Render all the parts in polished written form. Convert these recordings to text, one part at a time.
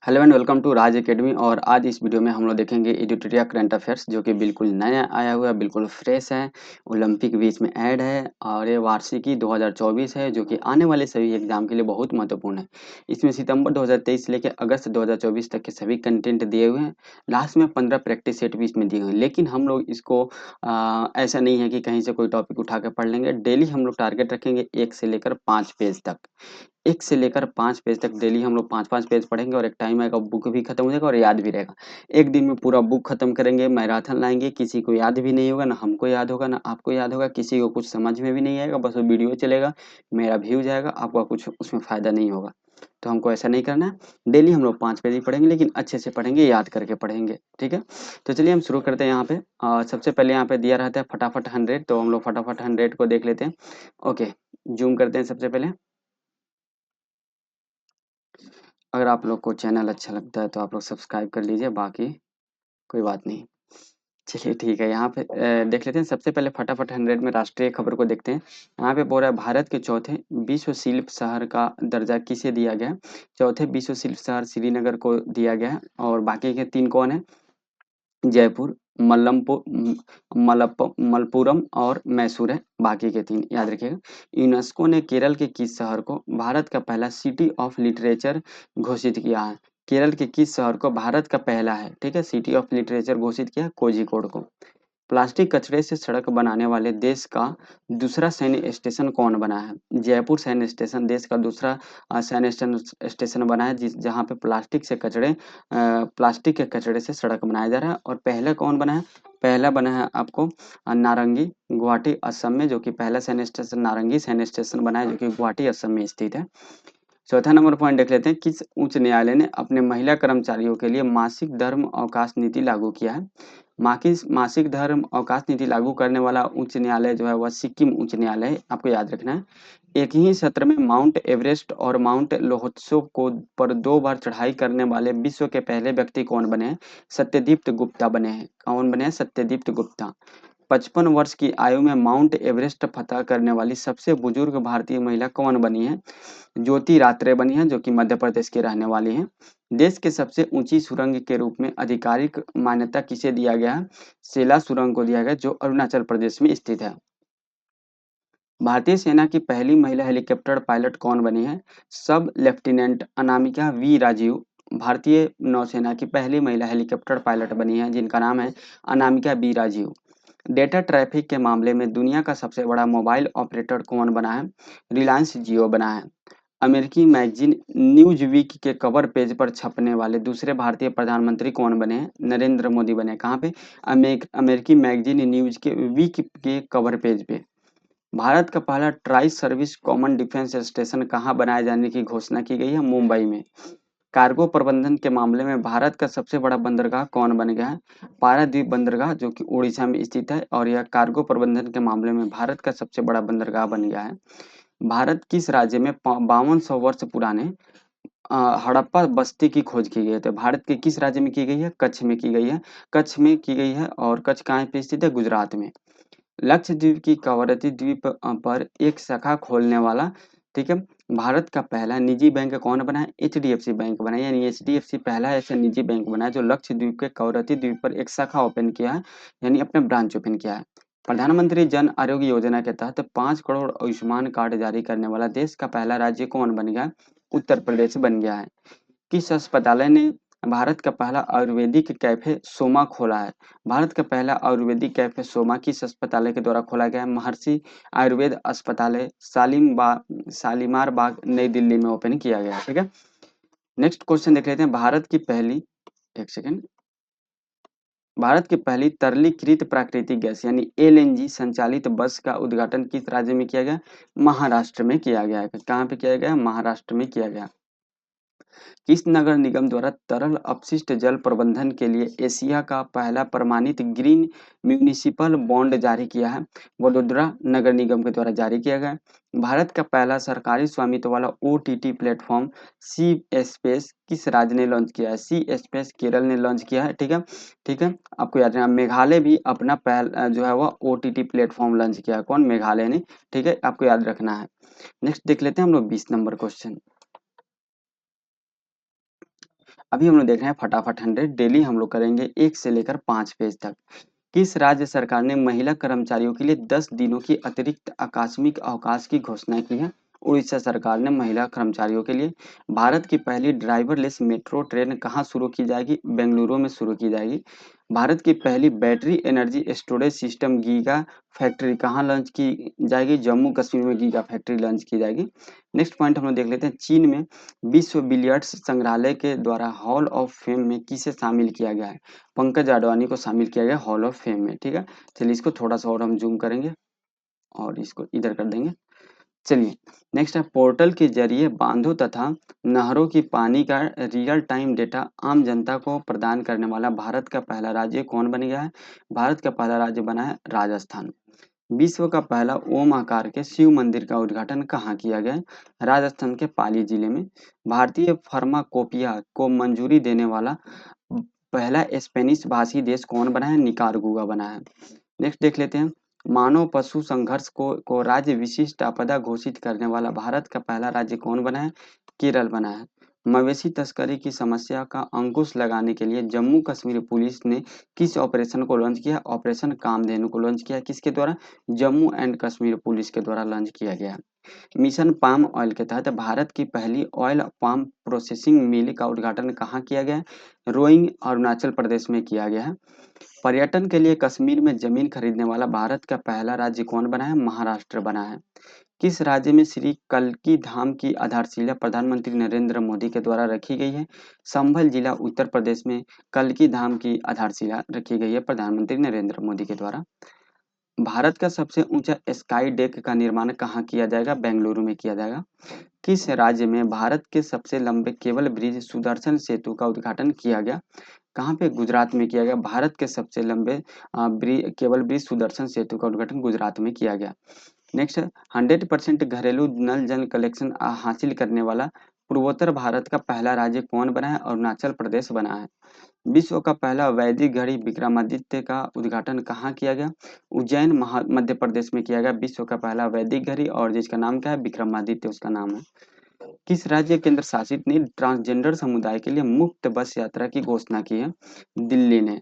Hello and welcome to Raj academy. और आज इस वीडियो में हम लोग देखेंगे एडिटोरियल करंट अफेयर्स जो कि बिल्कुल नया आया हुआ है, बिल्कुल फ्रेश है। ओलंपिक बीच में ऐड है और ये वार्षिकी 2024 है जो कि आने वाले सभी एग्जाम के लिए बहुत महत्वपूर्ण है। इसमें सितंबर 2023 से लेकर अगस्त 2024 तक के सभी कंटेंट दिए हुए हैं। लास्ट में 15 प्रैक्टिस सेट भी इसमें दिए हुए हैं, लेकिन हम लोग इसको ऐसा नहीं है कि कहीं से कोई टॉपिक उठा के पढ़ लेंगे। डेली हम लोग टारगेट रखेंगे 1 से लेकर 5 पेज तक। 1 से लेकर 5 पेज तक डेली हम लोग 5-5 पेज पढ़ेंगे और एक टाइम आएगा बुक भी खत्म हो जाएगा और याद भी रहेगा। एक दिन में पूरा बुक खत्म करेंगे, मैराथन लाएँगे, किसी को याद भी नहीं होगा, ना हमको याद होगा, ना आपको याद होगा, किसी को कुछ समझ में भी नहीं आएगा, बस वो वीडियो चलेगा, मेरा व्यू जाएगा, आपका कुछ उसमें फ़ायदा नहीं होगा। तो हमको ऐसा नहीं करना है। डेली हम लोग 5 पेज ही पढ़ेंगे, लेकिन अच्छे से पढ़ेंगे, याद करके पढ़ेंगे, ठीक है? तो चलिए हम शुरू करते हैं यहाँ पे। सबसे पहले यहाँ पे दिया रहता है फटाफट 100, तो हम लोग फटाफट 100 को देख लेते हैं। ओके, ज़ूम करते हैं सबसे पहले। अगर आप लोग को चैनल अच्छा लगता है तो आप लोग सब्सक्राइब कर लीजिए, बाकी कोई बात नहीं। चलिए ठीक है, यहाँ पे देख लेते हैं। सबसे पहले फटाफट 100 में राष्ट्रीय खबर को देखते हैं। यहाँ पे बोल रहा है भारत के चौथे विश्व शिल्प शहर का दर्जा किसे दिया गया है? चौथे विश्व शिल्प शहर श्रीनगर को दिया गया है। और बाकी के 3 कौन है? जयपुर, मलप्पुरम और मैसूर है, बाकी के 3 याद रखिएगा। यूनेस्को ने केरल के किस शहर को भारत का पहला सिटी ऑफ लिटरेचर घोषित किया है? केरल के किस शहर को भारत का पहला है, ठीक है, सिटी ऑफ लिटरेचर घोषित किया है? कोझिकोड को। प्लास्टिक कचरे से सड़क बनाने वाले देश का दूसरा सैन्य स्टेशन कौन बना है? जयपुर सैन्य स्टेशन देश का दूसरा सैन्य स्टेशन बना है जहाँ पे प्लास्टिक के कचरे से सड़क बनाया जा रहा है। और पहला कौन बना है? पहला बना है आपको नारंगी, गुवाहाटी असम में, जो कि पहला सैन्य स्टेशन नारंगी सैन्य स्टेशन बना है जो कि गुवाहाटी असम में स्थित है। चौथा नंबर पॉइंट देख लेते हैं। किस उच्च न्यायालय ने अपने महिला कर्मचारियों के लिए मासिक धर्म अवकाश नीति लागू किया है? मासिक धर्म अवकाश नीति लागू करने वाला उच्च न्यायालय जो है वह सिक्किम उच्च न्यायालय है, आपको याद रखना है। एक ही सत्र में माउंट एवरेस्ट और माउंट लोहत्सो को पर 2 बार चढ़ाई करने वाले विश्व के पहले व्यक्ति कौन बने हैं? सत्यदीप्त गुप्ता बने हैं। कौन बने हैं? सत्यदीप्त गुप्ता। 55 वर्ष की आयु में माउंट एवरेस्ट फतह करने वाली सबसे बुजुर्ग भारतीय महिला कौन बनी है? ज्योति रात्रे बनी है, जो कि मध्य प्रदेश की रहने वाली हैं। देश के सबसे ऊंची सुरंग के रूप में आधिकारिक मान्यता किसे दिया गया है? सेला सुरंग को दिया गया, जो अरुणाचल प्रदेश में स्थित है। भारतीय सेना की पहली महिला हेलीकॉप्टर पायलट कौन बनी है? सब लेफ्टिनेंट अनामिका वी राजीव भारतीय नौसेना की पहली महिला हेलीकॉप्टर पायलट बनी है, जिनका नाम है Anamika B Rajeev. Data traffic के मामले में दुनिया का सबसे बड़ा मोबाइल ऑपरेटर कौन बना है? रिलायंस जियो बना है। अमेरिकी मैगजीन न्यूज़वीक के कवर पेज पर छपने वाले दूसरे भारतीय प्रधानमंत्री कौन बने हैं? नरेंद्र मोदी बने। कहाँ पे? अमेरिकी मैगजीन न्यूज के वीक के कवर पेज पे। भारत का पहला tri service common defence station कहाँ बनाए जाने की घोषणा की गई है? मुंबई में। कार्गो प्रबंधन के मामले में भारत का सबसे बड़ा बंदरगाह कौन बन गया है? पारादीप बंदरगाह, जो कि उड़ीसा में स्थित है, और यह कार्गो प्रबंधन के मामले में भारत का सबसे बड़ा बंदरगाह बन गया है। भारत किस राज्य में 5200 वर्ष पुराने हड़प्पा बस्ती की खोज की गई है? तो भारत के किस राज्य में की गई है? कच्छ में की गई है। कच्छ में की गई है, और कच्छ कहाँ पे स्थित है? गुजरात में। लक्षद्वीप की कवरती द्वीप पर एक शाखा खोलने वाला, ठीक है, भारत का पहला निजी बैंक कौन बना है? एचडीएफसी बैंक बना है। यानी एचडीएफसी पहला ऐसा निजी बैंक बना है जो लक्षद्वीप के कवरती द्वीप पर एक शाखा ओपन किया है, यानी अपने ब्रांच ओपन किया है। प्रधानमंत्री जन आरोग्य योजना के तहत 5 करोड़ आयुष्मान कार्ड जारी करने वाला देश का पहला राज्य कौन बन गया? उत्तर प्रदेश बन गया है। किस अस्पताल ने भारत का पहला आयुर्वेदिक कैफे सोमा खोला है? भारत का पहला आयुर्वेदिक कैफे सोमा किस अस्पताल के द्वारा खोला गया है? महर्षि आयुर्वेद अस्पताल शालीमार बाग नई दिल्ली में ओपन किया गया है, ठीक है। नेक्स्ट क्वेश्चन देख लेते हैं। एक सेकेंड। भारत की पहली तरलीकृत प्राकृतिक गैस यानी एलएनजी संचालित बस का उद्घाटन किस राज्य में किया गया? महाराष्ट्र में किया गया है। कहाँ पे किया गया? महाराष्ट्र में किया गया। किस नगर निगम द्वारा तरल अपशिष्ट जल प्रबंधन के लिए एशिया का पहला प्रमाणित ग्रीन म्यूनिसिपल बॉन्ड जारी किया है? वडोदरा नगर निगम के द्वारा जारी किया गया। भारत का पहला सरकारी स्वामित्व वाला ओटीटी प्लेटफॉर्म सी स्पेस किस राज्य ने लॉन्च किया है? सी स्पेस केरल ने लॉन्च किया है, ठीक है। ठीक है, आपको याद रखना। मेघालय भी अपना पहला जो है वह ओटीटी प्लेटफॉर्म लॉन्च किया है। कौन? मेघालय ने, ठीक है, आपको याद रखना है। नेक्स्ट देख लेते हैं हम लोग 20 नंबर क्वेश्चन। अभी हम लोग देख रहे हैं फटाफट 100 डेली हम लोग करेंगे 1 से लेकर 5 पेज तक। किस राज्य सरकार ने महिला कर्मचारियों के लिए 10 दिनों की अतिरिक्त आकस्मिक अवकाश की घोषणा की है? उड़ीसा सरकार ने महिला कर्मचारियों के लिए। भारत की पहली ड्राइवरलेस मेट्रो ट्रेन कहाँ शुरू की जाएगी? बेंगलुरु में शुरू की जाएगी। भारत की पहली battery energy storage system giga factory कहाँ लॉन्च की जाएगी? जम्मू कश्मीर में गीगा फैक्ट्री लॉन्च की जाएगी। नेक्स्ट पॉइंट हम लोग देख लेते हैं। चीन में विश्व बिलियर्ड्स संग्रहालय के द्वारा हॉल ऑफ फेम में किसे शामिल किया गया है? पंकज आडवाणी को शामिल किया गया हॉल ऑफ फेम में। ठीक है, चलिए इसको थोड़ा सा और हम जूम करेंगे और इसको इधर कर देंगे। चलिए नेक्स्ट है, पोर्टल के जरिए बांधों तथा नहरों की पानी का रियल टाइम डेटा आम जनता को प्रदान करने वाला भारत का पहला राज्य कौन बन गया है? भारत का पहला राज्य बना है राजस्थान। विश्व का पहला ओम आकार के शिव मंदिर का उद्घाटन कहाँ किया गया है? राजस्थान के पाली जिले में। भारतीय फार्माकोपिया को मंजूरी देने वाला पहला स्पेनिश भाषी देश कौन बना है? निकारागुआ बना है। नेक्स्ट देख लेते हैं। मानव पशु संघर्ष को राज्य विशिष्ट आपदा घोषित करने वाला भारत का पहला राज्य कौन बना है? केरल बना है। मवेशी तस्करी की समस्या का अंकुश लगाने के लिए जम्मू कश्मीर पुलिस ने किस ऑपरेशन को लॉन्च किया? ऑपरेशन कामधेनु को लॉन्च किया। किसके द्वारा? जम्मू एंड कश्मीर पुलिस के द्वारा लॉन्च किया गया। मिशन पाम ऑयल के तहत भारत की पहली ऑयल पाम प्रोसेसिंग मिल का उद्घाटन कहाँ किया गया है? रोइंग अरुणाचल प्रदेश में किया गया है। पर्यटन के लिए कश्मीर में जमीन खरीदने वाला भारत का पहला राज्य कौन बना है? महाराष्ट्र बना है। किस राज्य में श्री कल्की धाम की आधारशिला प्रधानमंत्री नरेंद्र मोदी के द्वारा रखी गई है? संभल जिला उत्तर प्रदेश में कल्की धाम की आधारशिला रखी गई है प्रधानमंत्री नरेंद्र मोदी के द्वारा। भारत का सबसे ऊंचा स्काई डेक का निर्माण कहाँ किया जाएगा? बेंगलुरु में किया जाएगा। किस राज्य में भारत के सबसे लंबे केबल ब्रिज सुदर्शन सेतु का उद्घाटन किया गया? कहाँ पे? गुजरात में किया गया। भारत के सबसे लंबे केबल ब्रिज सुदर्शन सेतु का उद्घाटन गुजरात में किया गया। नेक्स्ट 100% घरेलू नल जल कलेक्शन हासिल करने वाला पूर्वोत्तर भारत का पहला राज्य कौन बना है? अरुणाचल प्रदेश बना है। विश्व का पहला वैदिक घड़ी विक्रमादित्य का उद्घाटन कहाँ किया गया? उज्जैन मध्य प्रदेश में किया गया विश्व का पहला वैदिक घड़ी, और जिसका नाम क्या है? विक्रमादित्य उसका नाम है। किस राज्य केंद्र शासित ने ट्रांसजेंडर समुदाय के लिए मुफ्त बस यात्रा की घोषणा की है? दिल्ली ने।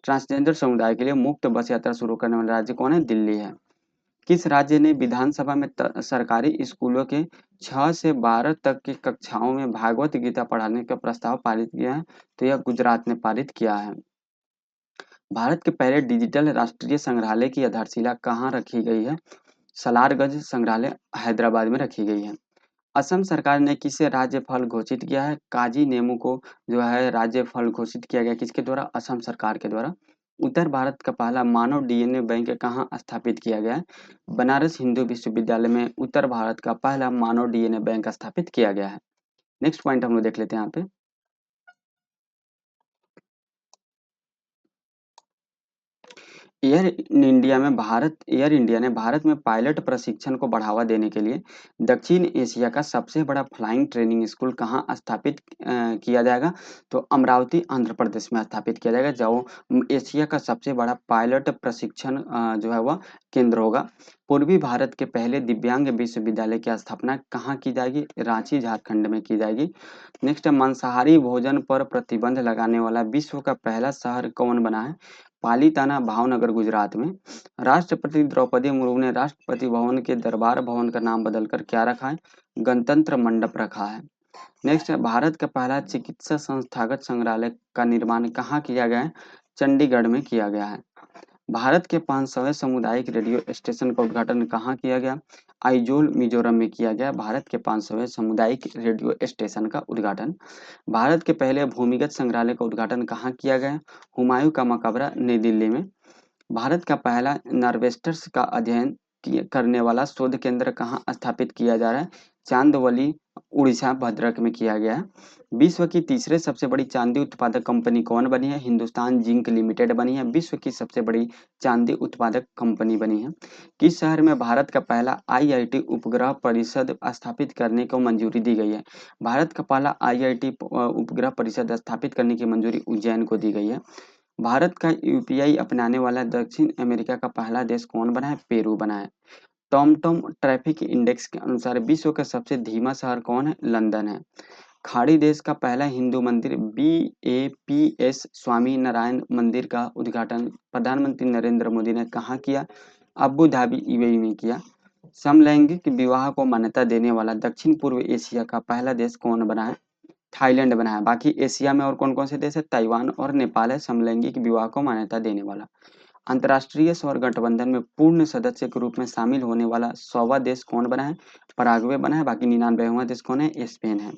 ट्रांसजेंडर समुदाय के लिए मुफ्त बस यात्रा शुरू करने वाला राज्य कौन है? दिल्ली है। किस राज्य ने विधानसभा में सरकारी स्कूलों के 6 से 12 तक की कक्षाओं में भागवत गीता पढ़ाने का प्रस्ताव पारित किया है? तो यह गुजरात ने पारित किया है। भारत के पहले डिजिटल राष्ट्रीय संग्रहालय की आधारशिला कहाँ रखी गई है? सलारगंज संग्रहालय हैदराबाद में रखी गई है। असम सरकार ने किसे राज्य फल घोषित किया है? काजी नेमू को जो है राज्य फल घोषित किया गया। किसके द्वारा? असम सरकार के द्वारा। उत्तर भारत का पहला मानव डीएनए बैंक कहाँ स्थापित किया गया है? बनारस हिंदू विश्वविद्यालय में उत्तर भारत का पहला मानव डीएनए बैंक स्थापित किया गया है। नेक्स्ट पॉइंट हम लोग देख लेते हैं यहाँ पे। एयर इंडिया ने भारत में पायलट प्रशिक्षण को बढ़ावा देने के लिए दक्षिण एशिया का सबसे बड़ा फ्लाइंग ट्रेनिंग स्कूल कहाँ स्थापित किया जाएगा? तो अमरावती आंध्र प्रदेश में स्थापित किया जाएगा, जो एशिया का सबसे बड़ा पायलट प्रशिक्षण जो है वह केंद्र होगा। पूर्वी भारत के पहले दिव्यांग विश्वविद्यालय की स्थापना कहाँ की जाएगी? रांची झारखंड में की जाएगी। नेक्स्ट है, मांसाहारी भोजन पर प्रतिबंध लगाने वाला विश्व का पहला शहर कौन बना है? पालीताना भावनगर गुजरात में। राष्ट्रपति द्रौपदी मुर्मू ने राष्ट्रपति भवन के दरबार भवन का नाम बदलकर क्या रखा है? गणतंत्र मंडप रखा है। नेक्स्ट है, भारत का पहला चिकित्सा संस्थागत संग्रहालय का निर्माण कहाँ किया गया है? चंडीगढ़ में किया गया है। भारत के 500वें सामुदायिक रेडियो स्टेशन का उद्घाटन कहाँ किया गया? आइजोल मिजोरम में किया गया भारत के 500वें सामुदायिक रेडियो स्टेशन का उद्घाटन। भारत के पहले भूमिगत संग्रहालय का उद्घाटन कहाँ किया गया? हुमायूं का मकबरा नई दिल्ली में। भारत का पहला नार्वेस्टर्स का अध्ययन करने वाला शोध केंद्र कहाँ स्थापित किया जा रहा है? चांदवली उड़ीसा भद्रक में किया गया है। विश्व की तीसरे सबसे बड़ी चांदी उत्पादक कंपनी कौन बनी है? हिंदुस्तान जिंक लिमिटेड बनी है, विश्व की सबसे बड़ी चांदी उत्पादक कंपनी बनी है। किस शहर में भारत का पहला आईआईटी उपग्रह परिषद स्थापित करने को मंजूरी दी गई है? भारत का पहला आईआईटी उपग्रह परिषद स्थापित करने की मंजूरी उज्जैन को दी गई है। भारत का यूपीआई अपनाने वाला दक्षिण अमेरिका का पहला देश कौन बना है? पेरू बना है। टॉमटॉम ट्रैफिक इंडेक्स के अनुसार विश्व का सबसे धीमा शहर कौन है? लंदन है। खाड़ी देश का पहला हिंदू मंदिर BAPS स्वामी नारायण मंदिर का उद्घाटन प्रधानमंत्री नरेंद्र मोदी ने कहाँ किया? अबू धाबी यूएई में किया। समलैंगिक विवाह को मान्यता देने वाला दक्षिण पूर्व एशिया का पहला देश कौन बना है? थाईलैंड बना है। बाकी एशिया में और कौन कौन से देश है? ताइवान और नेपाल है समलैंगिक विवाह को मान्यता देने वाला। अंतर्राष्ट्रीय सौर गठबंधन में पूर्ण सदस्य के रूप में शामिल होने वाला 100वां देश कौन बना है? पराग्वे बना है। बाकी 99वां देश कौन है? स्पेन है।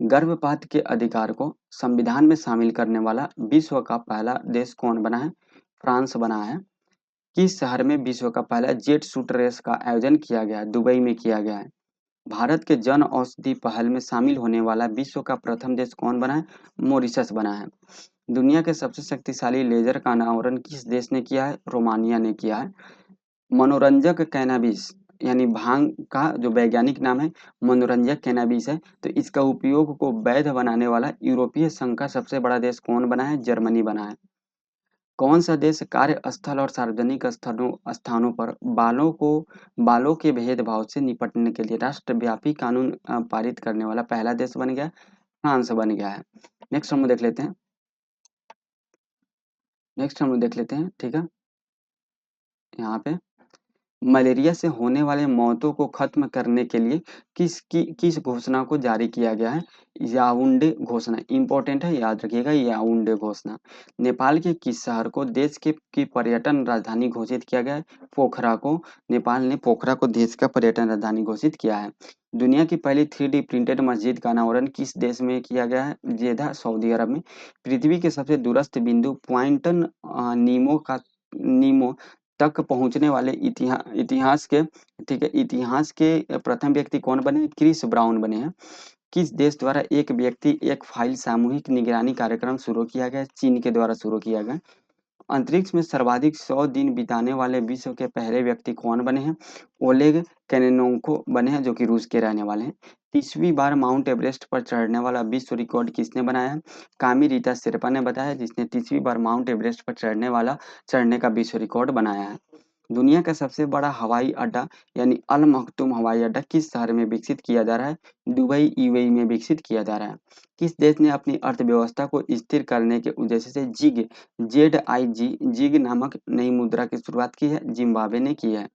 गर्भपात के अधिकार को संविधान में शामिल करने वाला विश्व का पहला देश कौन बना है? फ्रांस बना है। किस शहर में विश्व का पहला जेट शूट रेस का आयोजन किया गया है? दुबई में किया गया है। भारत के जन औषधि पहल में शामिल होने वाला विश्व का प्रथम देश कौन बना है? मॉरिशस बना है। दुनिया के सबसे शक्तिशाली लेजर का अनावरण किस देश ने किया है? रोमानिया ने किया है। मनोरंजक कैनाबिस यानी भांग का जो वैज्ञानिक नाम है मनोरंजक कैनाबिस है। तो इसका उपयोग को वैध बनाने वाला यूरोपीय संघ का सबसे बड़ा देश कौन बना है? जर्मनी बना है। कौन सा देश कार्यस्थल और सार्वजनिक स्थानों पर बालों के भेदभाव से निपटने के लिए राष्ट्रव्यापी कानून पारित करने वाला पहला देश बन गया? फ्रांस बन गया है। नेक्स्ट हम देख लेते हैं। ठीक है। यहाँ पे मलेरिया से होने वाले मौतों को खत्म करने के लिए किस घोषणा को जारी किया गया है? याओउंडे घोषणा। इंपॉर्टेंट है, याद रखिएगा, याओउंडे घोषणा। नेपाल के किस शहर को देश की पर्यटन राजधानी घोषित किया गया है? पोखरा को। नेपाल ने पोखरा को देश का पर्यटन राजधानी घोषित किया है। दुनिया की पहली 3D प्रिंटेड मस्जिद का अनावरण किस देश में किया गया है? जेदा, सऊदी अरब में। पृथ्वी के सबसे दूरस्थ बिंदु पॉइंट नीमो तक पहुंचने वाले इतिहास के प्रथम व्यक्ति कौन बने? क्रिस ब्राउन बने हैं। किस देश द्वारा एक व्यक्ति एक फाइल सामूहिक निगरानी कार्यक्रम शुरू किया गया? चीन के द्वारा शुरू किया गया। अंतरिक्ष में सर्वाधिक 100 दिन बिताने वाले विश्व के पहले व्यक्ति कौन बने हैं? ओलेग कैनेनोको बने हैं, जो कि रूस के रहने वाले हैं। 30वीं बार माउंट एवरेस्ट पर चढ़ने वाला विश्व रिकॉर्ड किसने बनाया है? कामी रीता शेरपा ने बताया, जिसने 30वीं बार माउंट एवरेस्ट पर चढ़ने का विश्व रिकॉर्ड बनाया है। दुनिया का सबसे बड़ा हवाई अड्डा यानी अल मखतूम हवाई अड्डा किस शहर में विकसित किया जा रहा है? दुबई यूएई में विकसित किया जा रहा है। किस देश ने अपनी अर्थव्यवस्था को स्थिर करने के उद्देश्य से जिग नामक नई मुद्रा की शुरुआत की है? जिम्बाब्वे ने की है।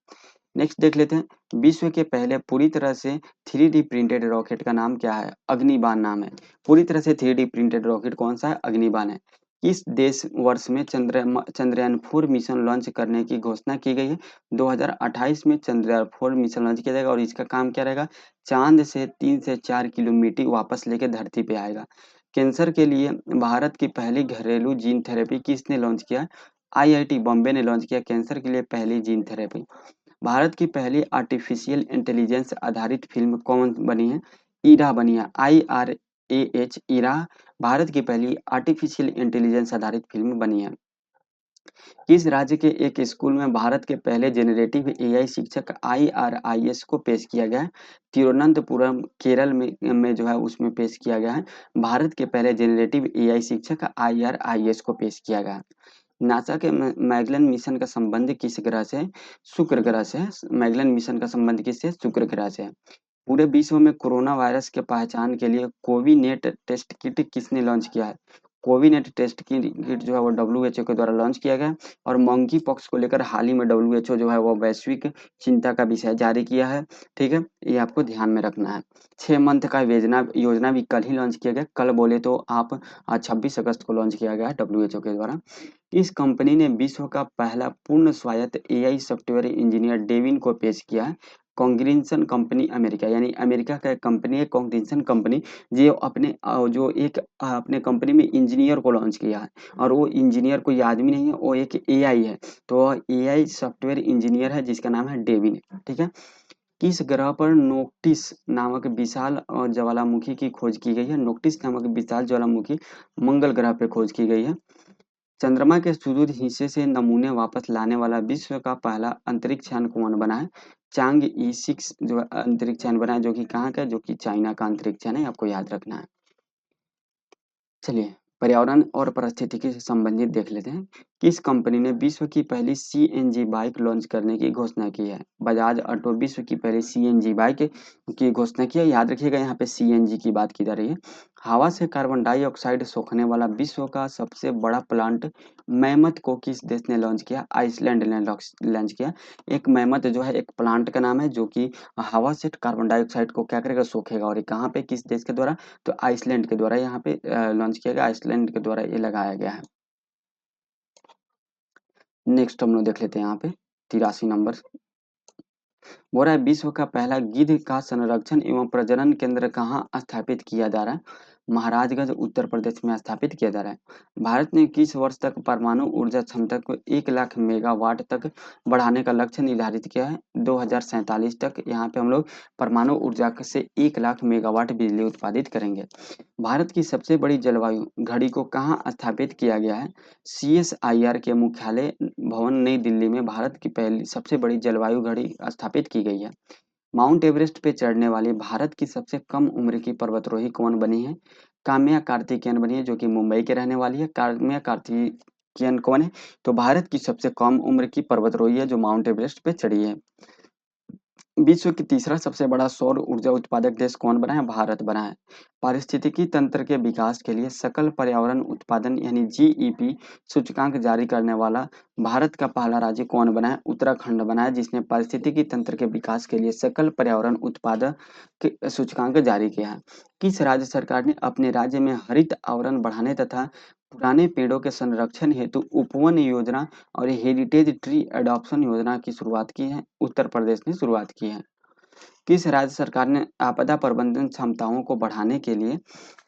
नेक्स्ट देख लेते हैं। विश्व के पहले पूरी तरह से 3D प्रिंटेड रॉकेट का नाम क्या है? अग्निबाण नाम है। पूरी तरह से 3D प्रिंटेड रॉकेट कौन सा है? अग्निबाण है। किस देश वर्ष में चंद्रयान 4 मिशन लॉन्च करने की घोषणा की गई है? 2028 में चंद्रयान 4 मिशन लॉन्च किया जाएगा और इसका काम क्या रहेगा? चांद से 3 से 4 किलो मिट्टी वापस लेके धरती पे आएगा। कैंसर के लिए भारत की पहली घरेलू जीन थेरेपी किसने लॉन्च किया? IIT बॉम्बे ने लॉन्च किया कैंसर के लिए पहली जीन थेरेपी। भारत की पहली आर्टिफिशियल इंटेलिजेंस आधारित फिल्म कौन बनी है? इरा बनी है। IRAH इरा भारत की पहली आर्टिफिशियल इंटेलिजेंस आधारित फिल्म बनी है। किस राज्य के एक स्कूल में भारत के पहले जेनरेटिव AI शिक्षक IRIS को पेश किया गया है? तिरुवनंतपुरम केरल में जो है उसमें पेश किया गया है। भारत के पहले जेनरेटिव AI शिक्षक IRIS को पेश किया गया है। नासा के मैगलन मिशन का संबंध किस ग्रह से है? शुक्र ग्रह से है। मैगलन मिशन का संबंध किससे? शुक्र ग्रह से है। पूरे विश्व में कोरोना वायरस के पहचान के लिए कोविनेट टेस्ट किट किसने लॉन्च किया है? कोविनेट टेस्ट किट जो है वो WHO के द्वारा लॉन्च किया गया और मंकी पॉक्स को लेकर हाल ही में WHO जो है वो वैश्विक चिंता का विषय जारी किया है। ठीक है, ये आपको ध्यान में रखना है। 6 मंथ का योजना भी कल ही लॉन्च किया गया। कल बोले तो आप 26 अगस्त को लॉन्च किया गया है WHO के द्वारा। इस कंपनी ने विश्व का पहला पूर्ण स्वायत्त AI सॉफ्टवेयर इंजीनियर डेविन को पेश किया है। कॉन्ग्रिंसन कंपनी अमेरिका यानी अमेरिका का एक कंपनी है कॉन्ग्रिंसन कंपनी, जो अपने कंपनी में इंजीनियर को लॉन्च किया है और वो इंजीनियर कोई आदमी नहीं है, वो एक AI है। तो AI सॉफ्टवेयर इंजीनियर है जिसका नाम है डेविन। ठीक है। किस ग्रह पर नोक्टिस नामक विशाल ज्वालामुखी की खोज की गई है? नोक्टिस नामक विशाल ज्वालामुखी मंगल ग्रह पे खोज की गई है। चंद्रमा के सुदूर हिस्से से नमूने वापस लाने वाला विश्व का पहला अंतरिक्ष यान कौन बना है? चांग E6 जो अंतरिक्ष यान बना है, जो कि कहाँ का है? जो कि चाइना का अंतरिक्ष यान है, आपको याद रखना है। चलिए पर्यावरण और पारिस्थितिकी से संबंधित देख लेते हैं। किस कंपनी ने विश्व की पहली सीएनजी बाइक लॉन्च करने की घोषणा की है? बजाज ऑटो विश्व की पहली सीएनजी बाइक की घोषणा की है। याद रखिएगा यहाँ पे सीएनजी की बात की जा रही है। हवा से कार्बन डाइऑक्साइड सोखने वाला विश्व का सबसे बड़ा प्लांट मैमथ को किस देश ने लॉन्च किया? आइसलैंड ने लॉन्च किया। एक मैमथ जो है एक प्लांट का नाम है जो कि हवा से कार्बन डाइऑक्साइड को क्या करेगा, सोखेगा। और ये कहाँ पे, किस देश के द्वारा? तो आइसलैंड के द्वारा यहाँ पे लॉन्च किया गया, आइसलैंड के द्वारा ये लगाया गया है। नेक्स्ट हम लोग देख लेते हैं यहाँ पे 83 नंबर। बोल रहा है विश्व का पहला गिद्ध का संरक्षण एवं प्रजनन केंद्र कहाँ स्थापित किया जा रहा है? महाराजगंज उत्तर प्रदेश में स्थापित किया जा रहा है। भारत ने किस वर्ष तक परमाणु ऊर्जा क्षमता को 1 लाख मेगावाट तक बढ़ाने का लक्ष्य निर्धारित किया है? 2047 तक यहाँ पे हम लोग परमाणु ऊर्जा से 1 लाख मेगावाट बिजली उत्पादित करेंगे। भारत की सबसे बड़ी जलवायु घड़ी को कहाँ स्थापित किया गया है? सीएसआईआर के मुख्यालय भवन नई दिल्ली में भारत की पहली सबसे बड़ी जलवायु घड़ी स्थापित की गई है। माउंट एवरेस्ट पे चढ़ने वाली भारत की सबसे कम उम्र की पर्वतारोही कौन बनी है? काम्या कार्तिकेयन बनी है, जो कि मुंबई के रहने वाली है। काम्या कार्तिकेयन कौन है? तो भारत की सबसे कम उम्र की पर्वतारोही है जो माउंट एवरेस्ट पे चढ़ी है। विश्व की तीसरा सबसे बड़ा सौर ऊर्जा उत्पादक देश कौन बना है? भारत बना है। पारिस्थितिकी तंत्र के विकास के लिए सकल पर्यावरण उत्पादन यानी जीईपी सूचकांक जारी करने वाला भारत का पहला राज्य कौन बना है? उत्तराखंड बना है, जिसने पारिस्थितिकी तंत्र के विकास के लिए सकल पर्यावरण उत्पादक सूचकांक जारी किया है। किस राज्य सरकार ने अपने राज्य में हरित आवरण बढ़ाने तथा पुराने पेड़ों के संरक्षण हेतु उपवन योजना और हेरिटेज ट्री एडॉप्शन योजना की शुरुआत की है? उत्तर प्रदेश ने शुरुआत की है। किस राज्य सरकार ने आपदा प्रबंधन क्षमताओं को बढ़ाने के लिए,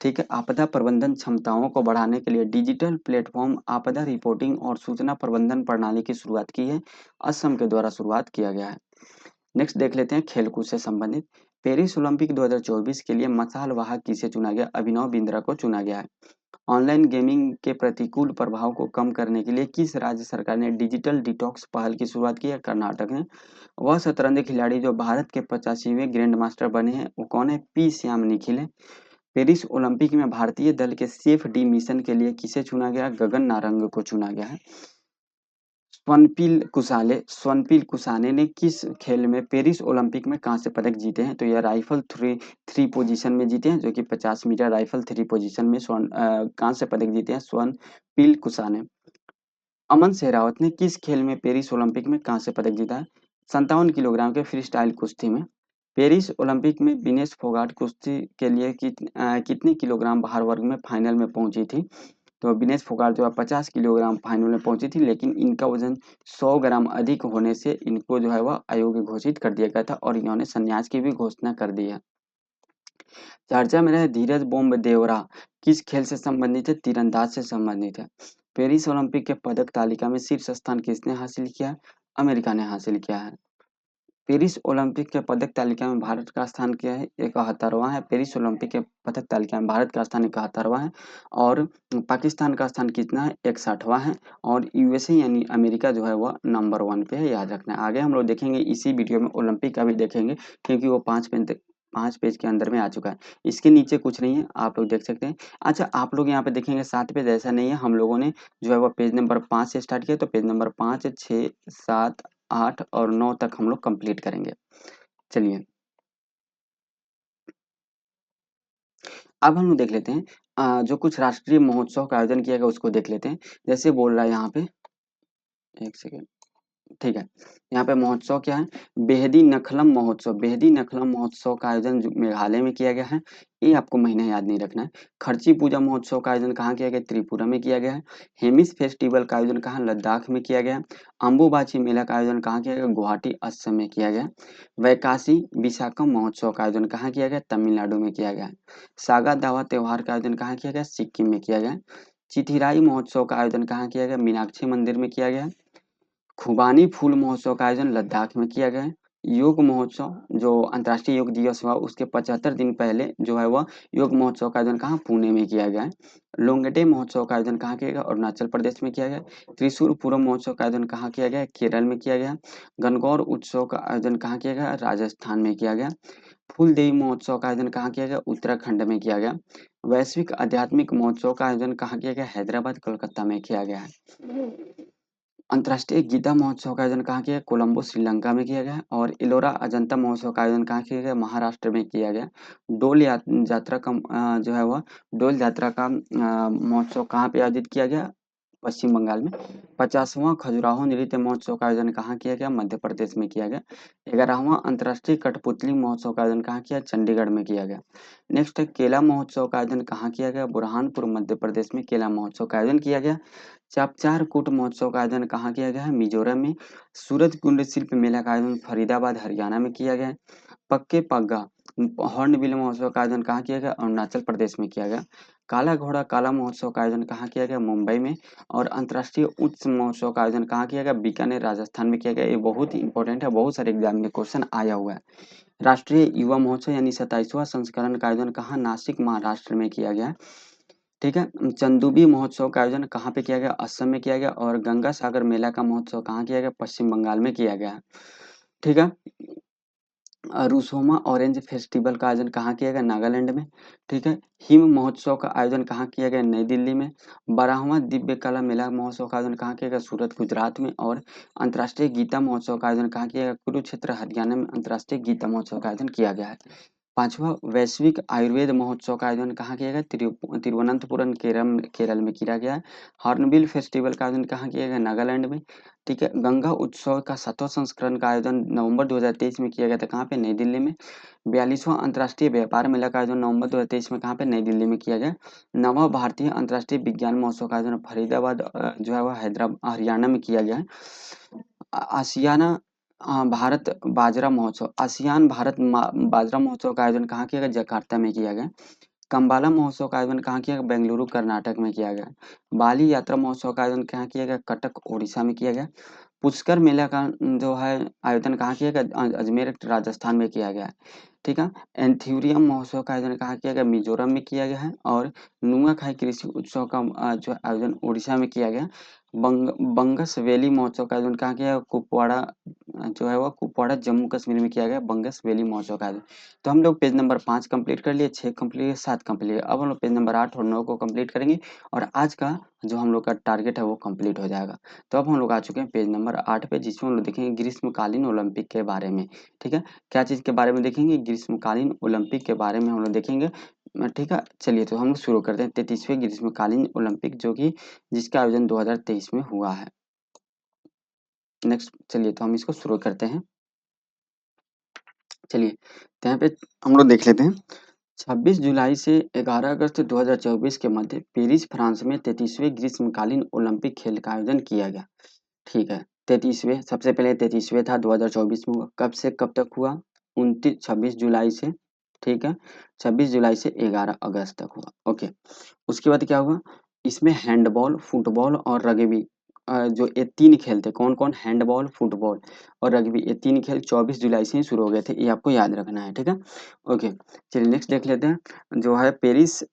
ठीक है, आपदा प्रबंधन क्षमताओं को बढ़ाने के लिए डिजिटल प्लेटफॉर्म आपदा रिपोर्टिंग और सूचना प्रबंधन प्रणाली की शुरुआत की है? असम के द्वारा शुरुआत किया गया है। नेक्स्ट देख लेते हैं खेलकूद से संबंधित। पेरिस ओलंपिक 2024 के लिए मशाल वाहक किसे चुना गया? अभिनव बिंद्रा को चुना गया है। ऑनलाइन गेमिंग के प्रतिकूल प्रभाव को कम करने के लिए किस राज्य सरकार ने डिजिटल डिटॉक्स पहल की शुरुआत की है? कर्नाटक ने। वह शतरंज खिलाड़ी जो भारत के 85वें ग्रैंड मास्टर बने हैं वो कौन है? पी श्याम निखिल है। पेरिस ओलंपिक में भारतीय दल के सेफ डी मिशन के लिए किसे चुना गया? गगन नारंग को चुना गया है। स्वनपिल कुसाने ने किस खेल में पेरिस ओलंपिक में कांस्य पदक जीते हैं? तो यह राइफल थ्री पोजीशन में जीते हैं, जो कि 50 मीटर राइफल थ्री पोजीशन में कांस्य पदक जीते हैं स्वनपिल कुसाने। अमन सहरावत ने किस खेल में पेरिस ओलंपिक में कांस्य पदक जीता है? 57 किलोग्राम के फ्री स्टाइल कुश्ती में। पेरिस ओलंपिक में विनेश फोगाट कुश्ती के लिए कितने किलोग्राम भार वर्ग में फाइनल में पहुंची थी? तो विनेश फोगाट जो है 50 किलोग्राम फाइनल में पहुंची थी, लेकिन इनका वजन 100 ग्राम अधिक होने से इनको जो है वह अयोग्य घोषित कर दिया गया था और इन्होंने संन्यास की भी घोषणा कर दी है। चर्चा में रहे धीरज बोम्ब देवरा किस खेल से संबंधित है? तीरंदाज से संबंधित है। पेरिस ओलंपिक के पदक तालिका में शीर्ष स्थान किसने हासिल किया? अमेरिका ने हासिल किया है। पेरिस ओलंपिक के पदक तालिका में भारत का स्थान क्या है? 71वां है। पेरिस ओलंपिक के पदक तालिका में भारत का स्थान 71वां है और पाकिस्तान का स्थान कितना है? 61वां है। और यूएसए यानी अमेरिका जो है वह नंबर 1 पे है, याद रखना है। आगे हम लोग देखेंगे इसी वीडियो में ओलंपिक का भी देखेंगे, क्योंकि वो 5 पेज के अंदर में आ चुका है। इसके नीचे कुछ नहीं है, आप लोग देख सकते हैं। अच्छा, आप लोग यहाँ पे देखेंगे 7 पेज, ऐसा नहीं है। हम लोगों ने जो है वह पेज नंबर 5 से स्टार्ट किया, तो पेज नंबर 5, 6, 7, 8 और 9 तक हम लोग कंप्लीट करेंगे। चलिए अब हम लोग देख लेते हैं जो कुछ राष्ट्रीय महोत्सव का आयोजन किया गया उसको देख लेते हैं। जैसे बोल रहा है यहाँ पे, एक सेकेंड, ठीक है। यहाँ पे महोत्सव क्या है? बेहदी नखलम महोत्सव। बेहदी नखलम महोत्सव का आयोजन जो मेघालय में किया गया है, ये आपको महीना याद नहीं रखना है। खर्ची पूजा महोत्सव का आयोजन कहाँ किया गया? त्रिपुरा में किया गया है। हेमिस फेस्टिवल का आयोजन कहाँ? लद्दाख में किया गया है। अम्बुबाची मेला का आयोजन कहाँ किया गया? गुवाहाटी असम में किया गया। वैकासी विशाखम महोत्सव का आयोजन कहाँ किया गया? तमिलनाडु में किया गया। सागा दावा त्योहार का आयोजन कहाँ किया गया? सिक्किम में किया गया। चिथिराई महोत्सव का आयोजन कहाँ किया गया? मीनाक्षी मंदिर में किया गया। खुबानी फूल महोत्सव का आयोजन लद्दाख में किया गया है। योग महोत्सव जो अंतर्राष्ट्रीय योग दिवस हुआ उसके 75 दिन पहले जो है वह योग महोत्सव का आयोजन कहाँ? पुणे में किया गया है। लोंगटे महोत्सव का आयोजन कहाँ किया गया? अरुणाचल प्रदेश में किया गया। त्रिशूर पूरम महोत्सव का आयोजन कहाँ किया गया? केरल में किया गया। गणगौर उत्सव का आयोजन कहाँ किया गया? राजस्थान में किया गया। फूल देवी महोत्सव का आयोजन कहाँ किया गया? उत्तराखंड में किया गया। वैश्विक आध्यात्मिक महोत्सव का आयोजन कहाँ किया गया? हैदराबाद कोलकाता में किया गया है। अंतर्राष्ट्रीय गीता महोत्सव का आयोजन कहाँ किया गया? कोलंबो श्रीलंका में किया गया। और इलोरा अजंता महोत्सव का आयोजन कहाँ किया गया? महाराष्ट्र में किया गया। यात्रा का जो है वह डोल यात्रा का महोत्सव कहाँ पे आयोजित किया गया? पश्चिम बंगाल में। 50वां खजुराहो नृत्य महोत्सव का आयोजन कहाँ किया गया? मध्य प्रदेश में किया गया। 11वां अंतर्राष्ट्रीय कठपुतली महोत्सव का आयोजन कहाँ किया? चंडीगढ़ में किया गया। नेक्स्ट है केला महोत्सव का आयोजन कहाँ किया गया? बुरहानपुर मध्य प्रदेश में केला महोत्सव का आयोजन किया गया। चापचार कूट महोत्सव का आयोजन कहाँ किया गया है? मिजोरम में। सूरज कुंड शिल्प मेला का आयोजन फरीदाबाद हरियाणा में किया गया है। पक्के पग्गा हॉर्नबिल महोत्सव का आयोजन कहाँ किया गया? अरुणाचल प्रदेश में किया गया। काला घोड़ा काला महोत्सव का आयोजन कहाँ किया गया? मुंबई में। और अंतर्राष्ट्रीय उच्च महोत्सव का आयोजन कहाँ किया गया? बीकानेर राजस्थान में किया गया। ये बहुत ही इंपॉर्टेंट है, बहुत सारे एग्जाम में क्वेश्चन आया हुआ है। राष्ट्रीय युवा महोत्सव यानी 27वां संस्करण का आयोजन कहाँ? नासिक महाराष्ट्र में किया गया। ठीक है। चंदूबी महोत्सव का आयोजन कहाँ पे किया गया? असम में किया गया। और गंगा सागर मेला का महोत्सव कहाँ किया गया? पश्चिम बंगाल में किया गया। ठीक है। रुसोमा ऑरेंज फेस्टिवल का आयोजन कहाँ किया गया? नागालैंड में। ठीक है। हिम महोत्सव का आयोजन कहाँ किया गया? नई दिल्ली में। 12वां दिव्य कला मेला महोत्सव का आयोजन कहाँ किया गया? सूरत गुजरात में। और अंतर्राष्ट्रीय गीता महोत्सव का आयोजन कहाँ किया गया? कुरुक्षेत्र हरियाणा में अंतर्राष्ट्रीय गीता महोत्सव का आयोजन किया गया है। 5वां वैश्विक आयुर्वेद महोत्सव का आयोजन कहाँ किया गया? तिरुवनंतपुरम केरल में किया गया है। हॉर्नबिल फेस्टिवल का आयोजन कहाँ किया गया? नागालैंड में। ठीक है। गंगा उत्सव का 7वां संस्करण का आयोजन नवंबर 2023 में किया गया था। कहाँ पे? नई दिल्ली में। 42वां अंतर्राष्ट्रीय व्यापार मेला का आयोजन नवंबर 2023 में कहाँ पे? नई दिल्ली में किया गया। 9वां भारतीय अंतर्राष्ट्रीय विज्ञान महोत्सव का आयोजन फरीदाबाद जो है वह हैदराबाद हरियाणा में किया गया है। आसियाना भारत बाजरा महोत्सव आसियान भारत बाजरा महोत्सव का आयोजन कहाँ किया गया? जकार्ता में किया गया। कंबाला महोत्सव का आयोजन कहाँ किया गया? बेंगलुरु कर्नाटक में किया गया। बाली यात्रा महोत्सव का आयोजन कहाँ किया गया? कटक उड़ीसा में किया गया। पुष्कर मेला का जो है आयोजन कहाँ किया गया? अजमेर राजस्थान में किया गया है। ठीक है। एंथ्यूरियम महोत्सव का आयोजन कहाँ किया गया? मिजोरम में किया गया है। और नुआखाई कृषि उत्सव का जो आयोजन उड़ीसा में किया गया। बंगस वैली महोत्सव का आयोजन कहाँ किया गया? कुपवाड़ा जो है वो कुपवाड़ा जम्मू कश्मीर में किया गया बंगस वैली महोत्सव का आयोजन। तो हम लोग पेज नंबर 5 कंप्लीट कर लिए, 6 कंप्लीट, 7 कंप्लीट। अब हम लोग पेज नंबर 8 और 9 को कंप्लीट करेंगे और आज का जो हम लोग का टारगेट है वो कंप्लीट हो जाएगा। तो अब हम लोग आ चुके हैं पेज नंबर 8 पे, जिसमें हम लोग देखेंगे ग्रीष्मकालीन ओलंपिक के बारे में। ठीक है। क्या चीज़ के बारे में देखेंगे? ग्रीष्मकालीन ओलंपिक के बारे में हम लोग देखेंगे। ठीक है। चलिए तो हम लोग शुरू करते हैं 33वें ग्रीष्मकालीन ओलंपिक जो कि जिसका आयोजन 2023 में हुआ है। नेक्स्ट चलिए तो हम इसको शुरू करते हैं। चलिए तो यहाँ पे हम लोग देख लेते हैं। 26 जुलाई से 11 अगस्त 2024 के मध्य पेरिस फ्रांस में 33वें ग्रीष्मकालीन ओलंपिक खेल का आयोजन किया गया। ठीक है। 33वें सबसे पहले 33वें था 2024 में हुआ। कब से कब तक हुआ? 26 जुलाई से। ठीक है। 26 जुलाई से 11 अगस्त तक हुआ। ओके। उसके बाद क्या हुआ? इसमें हैंडबॉल, फुटबॉल और रग्बी जो ये 3 खेल थे। कौन-कौन? हैंडबॉल, फुटबॉल और रग्बी, ये 3 खेल 24 जुलाई से ही शुरू हो गए थे। ये आपको याद रखना है। ठीक है। ओके। चलिए नेक्स्ट देख लेते हैं। जो है पेरिस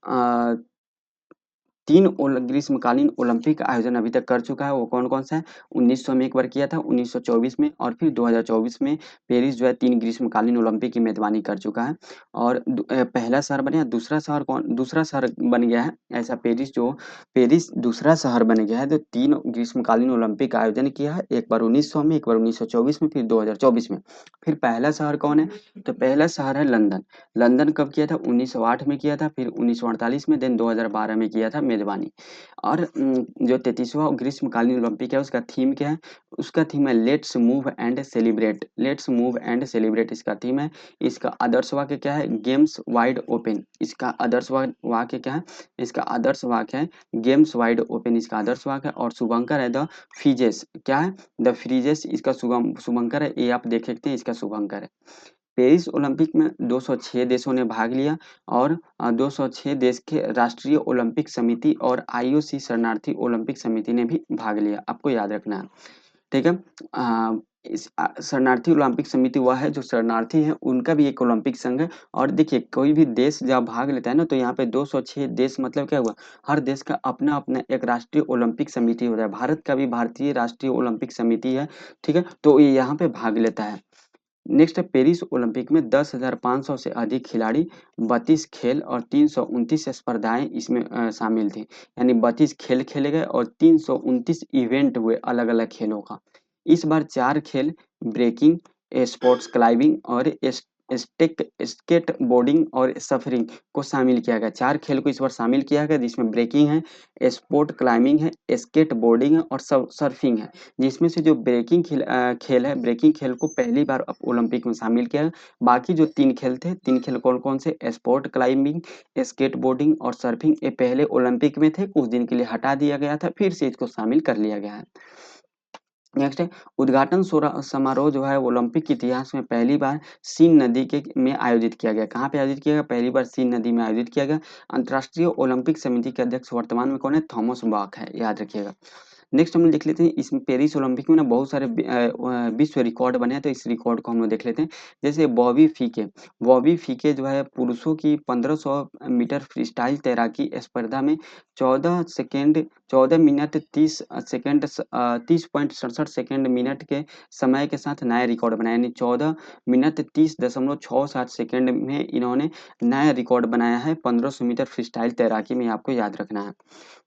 3 ग्रीष्मकालीन ओलंपिक का आयोजन अभी तक कर चुका है। वो कौन-कौन सा है? 1900 में एक बार किया था, 1924 में और फिर 2024 में पेरिस जो है 3 ग्रीष्मकालीन ओलंपिक की मेज़बानी कर चुका है। और पहला शहर बना, दूसरा शहर दूसरा शहर बन गया है। ऐसा पेरिस दूसरा शहर बन गया है जो 3 ग्रीष्मकालीन ओलंपिक का आयोजन किया है। एक बार 1900 में, एक बार 1924 में, फिर 2024 में। फिर पहला शहर कौन है? तो पहला शहर है लंदन। लंदन कब किया था? 1908 में किया था, फिर 1948 में, देन 2012 में किया था मेज़बानी। और जो 33वां ग्रीष्मकालीन ओलंपिक है उसका थीम क्या है? उसका थीम है let's move and celebrate. Let's move and celebrate इसका थीम है। इसका आदर्श वाक्य क्या है? Games wide open. इसका आदर्श वाक्य क्या है? इसका आदर्श वाक्य है गेम्स वाइड ओपन, इसका आदर्श वाक्य है। और शुभंकर है द फ्रीजेस। क्या है? द फ्रीजेस इसका शुभंकर है। ये आप देख सकते हैं, इसका शुभंकर है। पेरिस ओलंपिक में 206 देशों ने भाग लिया। और 206 देश के राष्ट्रीय ओलंपिक समिति और आईओसी शरणार्थी ओलंपिक समिति ने भी भाग लिया। आपको याद रखना है। ठीक है। शरणार्थी ओलंपिक समिति वह है जो शरणार्थी है, उनका भी एक ओलंपिक संघ है। और देखिए कोई भी देश जब भाग लेता है ना, तो यहाँ पे 206 देश मतलब क्या हुआ? हर देश का अपना अपना एक राष्ट्रीय ओलंपिक समिति होता है। भारत का भी भारतीय राष्ट्रीय ओलंपिक समिति है। ठीक है। तो ये यहाँ पे भाग लेता है। नेक्स्ट है पेरिस ओलंपिक में 10,500 से अधिक खिलाड़ी, 32 खेल और 329 स्पर्धाएं इसमें शामिल थी। यानी 32 खेल खेले गए और 329 इवेंट हुए अलग अलग खेलों का। इस बार 4 खेल ब्रेकिंग, स्पोर्ट्स क्लाइंबिंग और स्केट बोर्डिंग और सफरिंग को शामिल किया गया। 4 खेल को इस बार शामिल किया गया, जिसमें ब्रेकिंग है, स्पोर्ट क्लाइंबिंग है, स्केट बोर्डिंग है और सर्फिंग है। जिसमें से जो ब्रेकिंग खेल है, ब्रेकिंग खेल को पहली बार अब ओलंपिक में शामिल किया गया। बाकी जो 3 खेल थे, 3 खेल कौन कौन से, स्पोर्ट क्लाइंबिंग, स्केट बोर्डिंग और सर्फिंग, ये पहले ओलंपिक में थे, कुछ दिन के लिए हटा दिया गया था, फिर से इसको शामिल कर लिया गया है। नेक्स्ट है उद्घाटन समारोह जो है ओलंपिक के इतिहास में पहली बार सीन नदी के में आयोजित किया गया। कहाँ पे आयोजित किया गया? पहली बार सीन नदी में आयोजित किया गया। अंतर्राष्ट्रीय ओलंपिक समिति के अध्यक्ष वर्तमान में कौन है? थॉमस बाक है, याद रखिएगा। नेक्स्ट हम लोग देख लेते हैं, इसमें पेरिस ओलंपिक में ना बहुत सारे विश्व रिकॉर्ड बने हैं, तो इस रिकॉर्ड को हम लोग देख लेते हैं। जैसे बॉबी फीके जो है पुरुषों की 1500 मीटर फ्रीस्टाइल तैराकी स्पर्धा में 14 मिनट 30 सेकेंड 30.67 मिनट के समय के साथ नया रिकॉर्ड बनाया। यानी 14 मिनट 30.67 सेकेंड में इन्होंने नया रिकॉर्ड बनाया है 1500 मीटर फ्रीस्टाइल तैराकी में, आपको याद रखना है।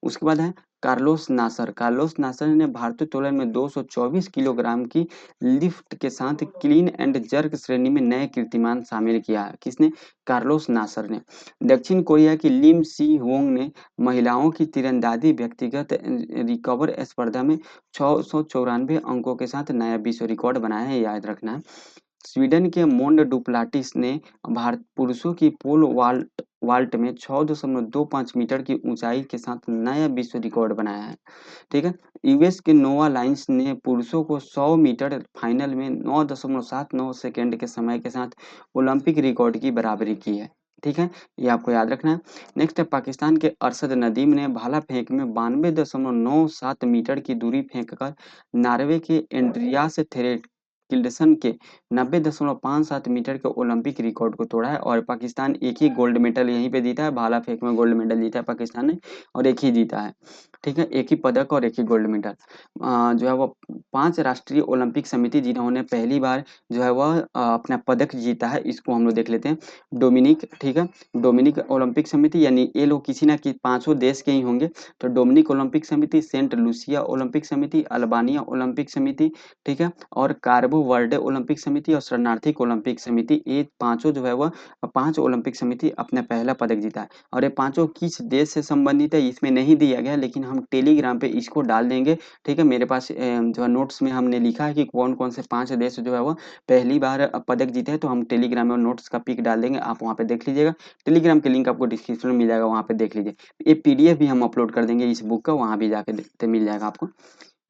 उसके बाद है कार्लोस नासर ने भारतीय तोलन में 224 किलोग्राम की लिफ्ट के साथ क्लीन एंड जर्क श्रेणी में नए कीर्तिमान शामिल किया है। किसने? कार्लोस नासर ने। दक्षिण कोरिया की लिम सी होंग ने महिलाओं की तीरंदाजी व्यक्तिगत रिकवर स्पर्धा में 694 अंकों के साथ नया विश्व रिकॉर्ड बनाया है, याद रखना है। स्वीडन के मोंड डुप्लाटिस ने भारत पुरुषों की पोल वाल्ट वाल्ट में 6.25 मीटर की ऊंचाई के साथ नया विश्व रिकॉर्ड बनाया है। ठीक है। यूएस के नोआ लाइन्स ने पुरुषों को 100 मीटर फाइनल में 9.79 सेकेंड के समय के साथ ओलंपिक रिकॉर्ड की बराबरी की है। ठीक है, ये आपको याद रखना है। नेक्स्ट है पाकिस्तान के अरशद नदीम ने भाला फेंक में 92.97 मीटर की दूरी फेंककर नॉर्वे के एंड्रियास थेरेकिल्डसन के 90.57 मीटर के ओलंपिक रिकॉर्ड को तोड़ा है। और पाकिस्तान एक ही गोल्ड मेडल यहीं पे जीता है, भाला फेंक में गोल्ड मेडल जीता है पाकिस्तान ने, और एक ही जीता है। ठीक है, एक ही पदक और एक ही गोल्ड मेडल। जो है वो 5 राष्ट्रीय ओलंपिक समिति जिन्होंने पहली बार जो है वह अपना पदक जीता है, इसको हम लोग देख लेते हैं। डोमिनिक, ठीक है, डोमिनिक ओलंपिक समिति, यानी ये लोग किसी ना किसी 5 देश के ही होंगे। तो डोमिनिक ओलंपिक समिति, सेंट लूसिया ओलंपिक समिति, अल्बानिया ओलंपिक समिति, ठीक है, और कार्बो वर्डे ओलंपिक समिति और शरणार्थिक ओलंपिक समिति, ये पांचों जो है वह 5 ओलंपिक समिति अपना पहला पदक जीता है। और ये पांचों किस देश से संबंधित है इसमें नहीं दिया गया, लेकिन हम टेलीग्राम पे इसको डाल देंगे। ठीक है, मेरे पास जो है नोट्स में हमने लिखा है कि कौन कौन से 5 देश जो है वो पहली बार पदक जीते हैं, तो हम टेलीग्राम में नोट्स का पिक डाल देंगे, आप वहाँ पे देख लीजिएगा। टेलीग्राम के लिंक आपको डिस्क्रिप्शन में मिल जाएगा, वहाँ पे देख लीजिए। ये पीडीएफ भी हम अपलोड कर देंगे इस बुक का, वहाँ भी जाके देखते मिल जाएगा आपको।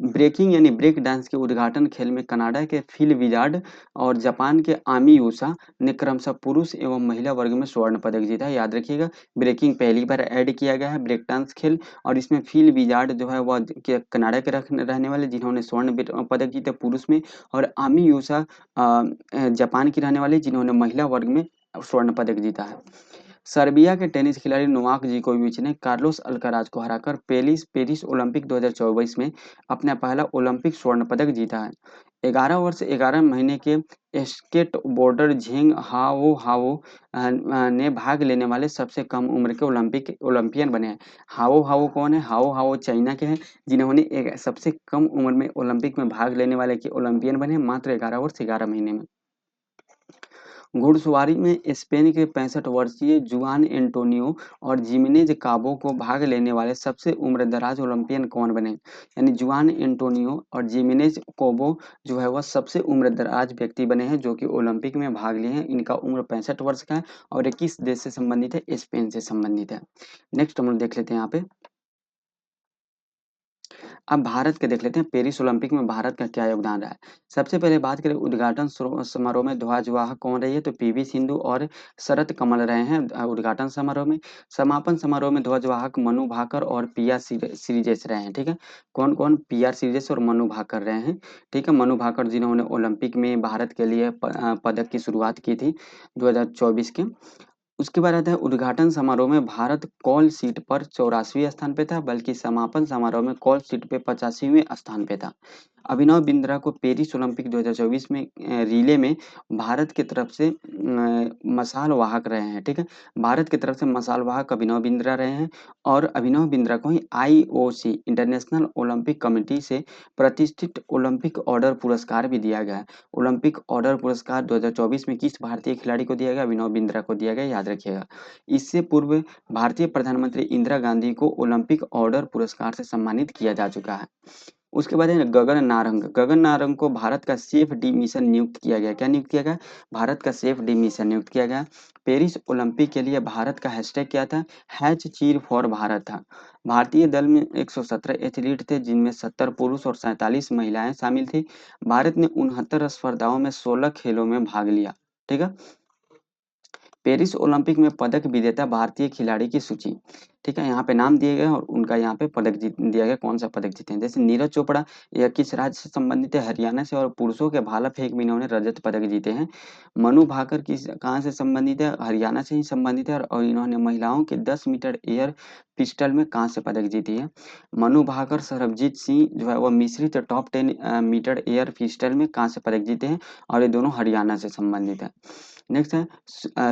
ब्रेकिंग यानी ब्रेक डांस के उद्घाटन खेल में कनाडा के फिल विजार्ड और जापान के आमी यूसा ने क्रमशः पुरुष एवं महिला वर्ग में स्वर्ण पदक जीता है, याद रखिएगा। ब्रेकिंग पहली बार ऐड किया गया है ब्रेक डांस खेल, और इसमें फिल विजार्ड जो है वह कनाडा के रहने वाले जिन्होंने स्वर्ण पदक जीते पुरुष में, और आमी यूसा जापान की रहने वाली जिन्होंने महिला वर्ग में स्वर्ण पदक जीता है। सर्बिया के टेनिस खिलाड़ी नोवाक जोकोविच ने कार्लोस अल्काराज को हराकर पेरिस ओलंपिक 2024 में अपना पहला ओलंपिक स्वर्ण पदक जीता है। 11 वर्ष 11 महीने के स्केट बोर्डर झेंग हाओ हाओ ने भाग लेने वाले सबसे कम उम्र के ओलंपियन बने हैं। हाओ हाओ कौन है? हाओ हाओ चाइना के हैं, जिन्होंने सबसे कम उम्र में ओलंपिक में भाग लेने वाले के ओलंपियन बने मात्र 11 वर्ष 11 महीने में। घुड़सवारी में स्पेन के 65 वर्षीय जुआन एंटोनियो और जिमेनेज काबो को भाग लेने वाले सबसे उम्रदराज ओलंपियन कौन बने? यानी जुआन एंटोनियो और जिमेनेज कोबो जो है वह सबसे उम्रदराज व्यक्ति बने हैं जो कि ओलंपिक में भाग लिए हैं। इनका उम्र 65 वर्ष का है और ये किस देश से संबंधित है? स्पेन से संबंधित है। नेक्स्ट हम लोग देख लेते हैं यहाँ पे। अब भारत के देख लेते हैं, पेरिस ओलंपिक में भारत का क्या योगदान रहा है। सबसे पहले बात करें उद्घाटन समारोह में ध्वजवाहक कौन रही है, तो पीवी सिंधु और शरत कमल रहे हैं उद्घाटन समारोह में। समापन समारोह में ध्वजवाहक मनु भाकर और पिया श्रीजेश रहे हैं। ठीक है, कौन कौन? पिया श्रीजेश और मनु भाकर रहे हैं। ठीक है, मनु भाकर जिन्होंने ओलंपिक में भारत के लिए पदक की शुरुआत की थी 2024 के। उसके बाद आता है उद्घाटन समारोह में भारत कॉल सीट पर 84वें स्थान पे था, बल्कि समापन समारोह में कॉल सीट पे 85वें स्थान पे था। अभिनव बिंद्रा को पेरिस ओलंपिक 2024 में रिले में भारत की तरफ से मशाल वाहक रहे हैं। ठीक है, भारत की तरफ से मशाल वाहक अभिनव बिंद्रा रहे हैं और अभिनव बिंद्रा को ही आईओसी इंटरनेशनल ओलंपिक कमेटी से प्रतिष्ठित ओलंपिक ऑर्डर पुरस्कार भी दिया गया है। ओलंपिक ऑर्डर पुरस्कार 2024 में किस भारतीय खिलाड़ी को दिया गया? अभिनव बिंद्रा को दिया गया, याद रखिएगा। इससे पूर्व भारतीय प्रधानमंत्री इंदिरा गांधी को ओलंपिक ऑर्डर पुरस्कार से सम्मानित किया जा चुका है। उसके बाद है गगन नारंग। गगन नारंग को भारत का सेफ डी मिशन नियुक्त किया गया। क्या नियुक्त किया गया? भारत का सेफ डी मिशन नियुक्त किया गया। पेरिस ओलंपिक के लिए भारत का हैशटैग क्या था? हैच चीर फॉर भारत था। भारतीय दल में 117 एथलीट थे, जिनमें 70 पुरुष और 47 महिलाएं शामिल थी। भारत ने 69 स्पर्धाओं में 16 खेलों में भाग लिया। ठीक है, पेरिस ओलंपिक में पदक विजेता भारतीय खिलाड़ी की सूची। ठीक है, यहाँ पे नाम दिए गए और उनका यहाँ पे पदक जीत दिया गया, कौन सा पदक जीते हैं। जैसे नीरज चोपड़ा, यह किस राज्य से संबंधित है? हरियाणा से, और पुरुषों के भाला फेंक में इन्होंने रजत पदक जीते हैं। मनु भाकर किस कहाँ से संबंधित है? हरियाणा से ही संबंधित है और इन्होंने महिलाओं के 10 मीटर एयर पिस्टल में कांस्य पदक जीती है। मनु भाकर, सरबजीत सिंह जो है वो मिश्रित टॉप 10 मीटर एयर पिस्टल में कांस्य पदक जीते हैं और ये दोनों हरियाणा से संबंधित है। नेक्स्ट है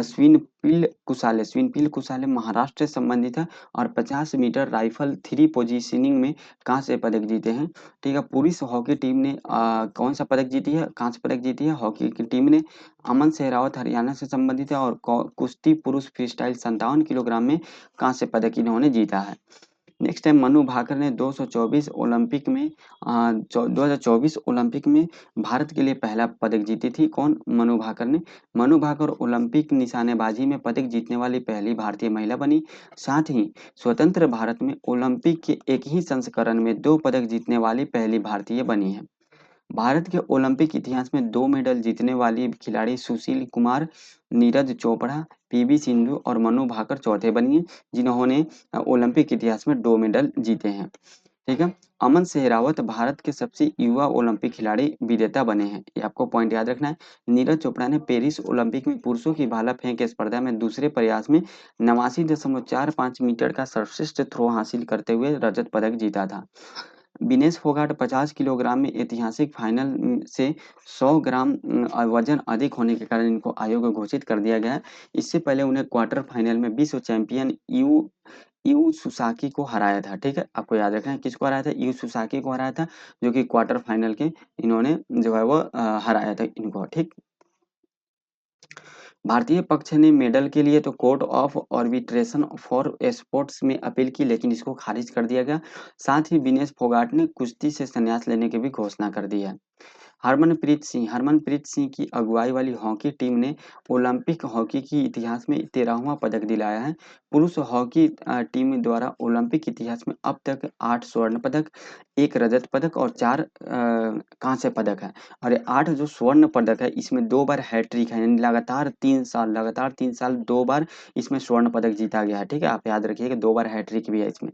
स्विनपिल कुसाले महाराष्ट्र से संबंधित है और 50 मीटर राइफल थ्री पोजीशनिंग में कांस्य पदक जीते हैं। ठीक है, पुरुष हॉकी टीम ने कौन सा पदक जीती है? कांस्य पदक जीती है हॉकी की टीम ने। अमन सहरावत हरियाणा से संबंधित है और कुश्ती पुरुष फ्रीस्टाइल 57 किलोग्राम में कांस्य पदक इन्होंने जीता है। नेक्स्ट है मनु भाकर ने 2024 ओलंपिक में भारत के लिए पहला पदक जीती थी। कौन? मनु भाकर ने। मनु भाकर ओलंपिक निशानेबाजी में पदक जीतने वाली पहली भारतीय महिला बनी। साथ ही स्वतंत्र भारत में ओलंपिक के एक ही संस्करण में 2 पदक जीतने वाली पहली भारतीय बनी है। भारत के ओलंपिक इतिहास में 2 मेडल जीतने वाली खिलाड़ी सुशील कुमार, नीरज चोपड़ा, पीवी सिंधु और मनु भाकर चौथे बनी हैं, जिन्होंने ओलंपिक इतिहास में 2 मेडल जीते हैं। ठीक है, अमन सहरावत भारत के सबसे युवा ओलंपिक खिलाड़ी विजेता बने हैं, ये आपको पॉइंट याद रखना है। नीरज चोपड़ा ने पेरिस ओलंपिक में पुरुषों की भाला फेंक स्पर्धा में दूसरे प्रयास में 89.45 मीटर का सर्वश्रेष्ठ थ्रो हासिल करते हुए रजत पदक जीता था। विनेश फोगाट 50 किलोग्राम में ऐतिहासिक फाइनल से 100 ग्राम वजन अधिक होने के कारण इनको अयोग्य घोषित कर दिया गया है। इससे पहले उन्हें क्वार्टर फाइनल में विश्व चैंपियन यू यू सुसाकी को हराया था। ठीक है, आपको याद रखना है किसको हराया था? यू सुसाकी को हराया था, जो कि क्वार्टर फाइनल के इन्होंने जो है वो हराया था इनको। ठीक, भारतीय पक्ष ने मेडल के लिए तो court of arbitration for sports में अपील की, लेकिन इसको खारिज कर दिया गया। साथ ही विनेश फोगाट ने कुश्ती से संन्यास लेने की भी घोषणा कर दी है। हरमनप्रीत सिंह की अगुवाई वाली हॉकी टीम ने ओलंपिक हॉकी की इतिहास में 13वां पदक दिलाया है। पुरुष हॉकी टीम द्वारा ओलंपिक इतिहास में अब तक 8 स्वर्ण पदक, 1 रजत पदक और 4 कांस्य पदक है। और ये 8 जो स्वर्ण पदक है इसमें 2 बार हैट्रिक है, यानी लगातार 3 साल 2 बार इसमें स्वर्ण पदक जीता गया है। ठीक है, आप याद रखिए कि 2 बार हैट्रिक भी है इसमें।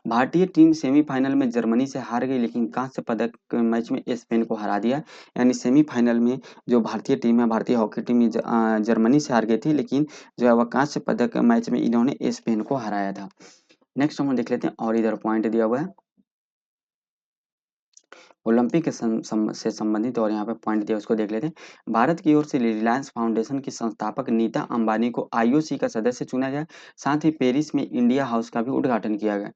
भारतीय टीम सेमीफाइनल में जर्मनी से हार गई, लेकिन कांस्य पदक मैच में स्पेन को हरा दिया। यानी सेमीफाइनल में जो भारतीय टीम है, भारतीय हॉकी टीम जर्मनी से हार गई थी, लेकिन जो है वह कांस्य पदक मैच में इन्होंने स्पेन को हराया था। नेक्स्ट हम देख लेते हैं, और इधर पॉइंट दिया हुआ है ओलंपिक के से संबंधित, और यहाँ पे पॉइंट दिया उसको देख लेते हैं। भारत की ओर से रिलायंस फाउंडेशन की संस्थापक नीता अंबानी को आईओसी का सदस्य चुना गया। साथ ही पेरिस में इंडिया हाउस का भी उद्घाटन किया गया।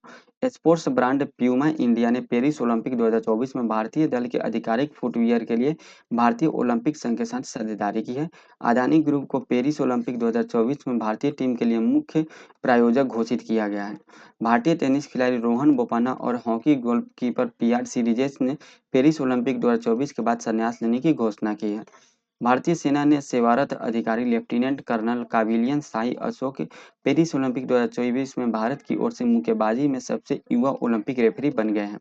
स्पोर्ट्स ब्रांड प्यूमा इंडिया ने पेरिस ओलंपिक 2024 में भारतीय दल के आधिकारिक फुटवियर के लिए भारतीय ओलंपिक संघ के साथ साझेदारी की है। अदानी ग्रुप को पेरिस ओलंपिक 2024 में भारतीय टीम के लिए मुख्य प्रायोजक घोषित किया गया है। भारतीय टेनिस खिलाड़ी रोहन बोपन्ना और हॉकी गोलकीपर पीआर सीरीजेस ने पेरिस ओलंपिक 2024 के बाद संन्यास लेने की घोषणा की है। भारतीय सेना ने सेवारत अधिकारी लेफ्टिनेंट कर्नल काबिलियन शाही अशोक पेरिस ओलंपिक 2024 में भारत की ओर से मुक्केबाजी में सबसे युवा ओलंपिक रेफरी बन गए हैं।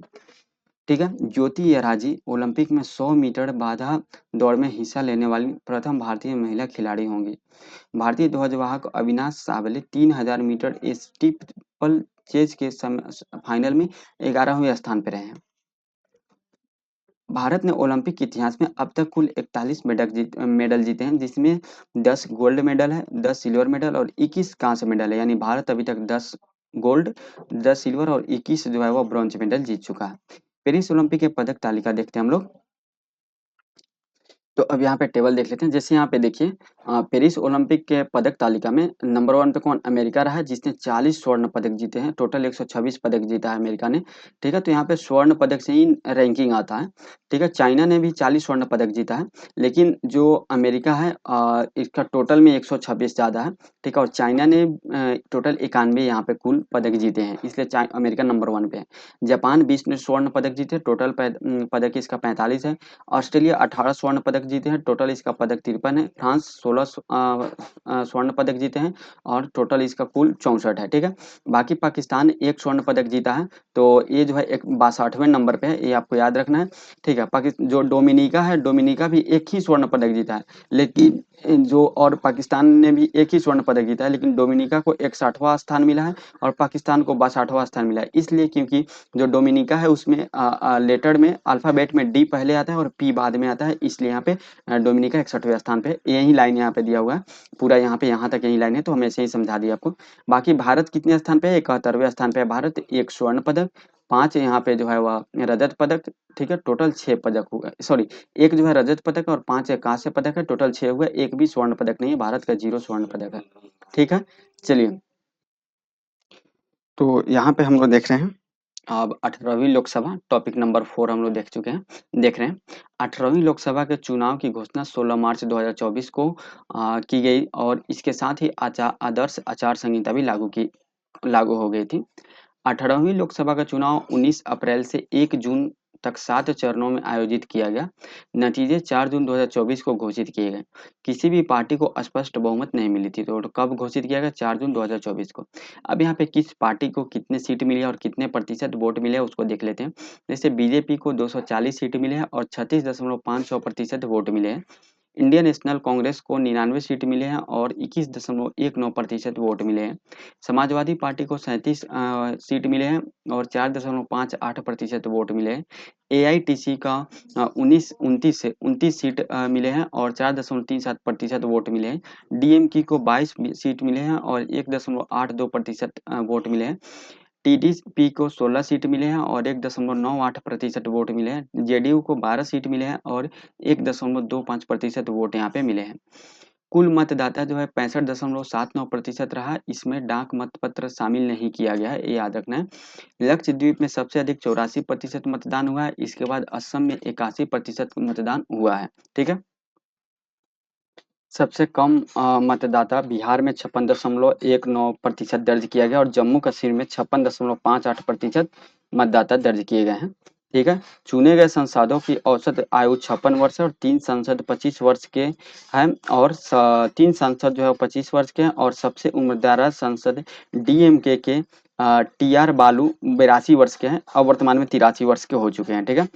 ठीक है, ज्योति यराजी ओलंपिक में 100 मीटर बाधा दौड़ में हिस्सा लेने वाली प्रथम भारतीय महिला खिलाड़ी होंगी। भारतीय ध्वजवाहक अविनाश सावले 3000 मीटर स्टीपल चेज के फाइनल में 11वें स्थान पर रहे हैं। भारत ने ओलंपिक के इतिहास में अब तक कुल 41 मेडल जीते हैं, जिसमें 10 गोल्ड मेडल है, 10 सिल्वर मेडल और 21 कांस्य मेडल है। यानी भारत अभी तक 10 गोल्ड, 10 सिल्वर और 21 जो है वो ब्रॉन्ज मेडल जीत चुका है। पेरिस ओलंपिक के पदक तालिका देखते हैं हम लोग। तो अब यहाँ पे टेबल देख लेते हैं। जैसे यहाँ पे देखिए पेरिस ओलंपिक के पदक तालिका में नंबर 1 पे कौन, अमेरिका रहा है जिसने 40 स्वर्ण पदक जीते हैं। टोटल 126 पदक जीता है अमेरिका ने। ठीक है, तो यहाँ पे स्वर्ण पदक से ही रैंकिंग आता है। ठीक है, चाइना ने भी 40 स्वर्ण पदक जीता है, लेकिन जो अमेरिका है इसका टोटल में 126 ज़्यादा है। ठीक है, और चाइना ने टोटल 91 यहाँ पे कुल पदक जीते हैं, इसलिए अमेरिका नंबर 1 पे है। जापान 20 ने स्वर्ण पदक जीते, टोटल पदक इसका 45 है। ऑस्ट्रेलिया 18 स्वर्ण पदक जीते हैं, टोटल इसका पदक 53 है। फ्रांस 16 स्वर्ण पदक जीते हैं और टोटल इसका कुल 64 है। ठीक है, बाकी पाकिस्तान 1 स्वर्ण पदक जीता है, तो ये जो है 62वें नंबर पे है, ये आपको याद रखना है। ठीक है, पाकिस्तान जो डोमिनिका है, डोमिनिका भी 1 ही स्वर्ण पदक जीता है, लेकिन जो और पाकिस्तान ने भी 1 ही स्वर्ण पदक जीता है, लेकिन डोमिनिका को 61वां स्थान मिला है और पाकिस्तान को 62वां स्थान मिला है। इसलिए क्योंकि जो डोमिनिका है उसमें लेटर में अल्फ़ाबेट में डी पहले आता है और पी बाद में आता है, इसलिए यहाँ पे डोमिनिका 61वें स्थान पे है। यही लाइन यहाँ पे दिया हुआ है, पूरा यहाँ पे यहाँ तक यही लाइन है, तो हम ऐसे ही समझा दिए आपको। बाकी भारत कितने स्थान पे है, 71वें स्थान पे है भारत। 1 स्वर्ण पदक, 5 यहाँ पे जो है वह रजत पदक। ठीक है, टोटल 6 पदक हुआ, सॉरी 1 जो है रजत पदक और 5 कांस्य पदक है, टोटल 6 हुआ। 1 भी स्वर्ण पदक नहीं है, भारत का 0 स्वर्ण पदक है। ठीक है, चलिए, तो यहाँ पे हम लोग देख रहे हैं अब 18वीं लोकसभा, टॉपिक नंबर 4 हम लोग देख चुके हैं, देख रहे हैं। 18वीं लोकसभा के चुनाव की घोषणा 16 मार्च 2024 को की गई और इसके साथ ही आदर्श आचार संहिता भी लागू हो गई थी। 18वीं लोकसभा का चुनाव 19 अप्रैल से 1 जून तक 7 चरणों में आयोजित किया गया। नतीजे 4 जून 2024 को घोषित किए गए। किसी भी पार्टी को स्पष्ट बहुमत नहीं मिली थी, तो कब घोषित किया गया, 4 जून 2024 को। अब यहाँ पे किस पार्टी को कितने सीट मिली है और कितने प्रतिशत वोट मिले हैं उसको देख लेते हैं। जैसे बीजेपी को 240 सीट मिले हैं और 36.5% वोट मिले हैं। इंडियन नेशनल कांग्रेस को 99 सीट मिले हैं और 21.19% वोट मिले हैं। समाजवादी पार्टी को 37 सीट मिले हैं और 4.58% वोट मिले हैं। एआईटीसी का 29 सीट मिले हैं और 4.37% वोट मिले हैं। डीएमके को 22 सीट मिले हैं और 1.82% वोट मिले हैं। टीडीपी को 16 सीट मिले हैं और 1.98% वोट मिले हैं। जेडीयू को 12 सीट मिले हैं और 1.25% वोट यहाँ पे मिले हैं। कुल मतदाता जो है 65.79% रहा, इसमें डाक मतपत्र शामिल नहीं किया गया है, ये याद रखना है। लक्षद्वीप में सबसे अधिक 84% मतदान हुआ है, इसके बाद असम में 81% मतदान हुआ है। ठीक है, सबसे कम मतदाता बिहार में 56.19% दर्ज किया गया और जम्मू कश्मीर में 56.58% मतदाता दर्ज किए गए हैं। ठीक है, चुने गए सांसदों की औसत आयु 56 वर्ष है और 3 सांसद 25 वर्ष के हैं और 3 सांसद जो है 25 वर्ष के हैं और सबसे उम्रदराज सांसद डीएमके के टी आर बालू 82 वर्ष के हैं और वर्तमान में 83 वर्ष के हो चुके हैं। ठीक है,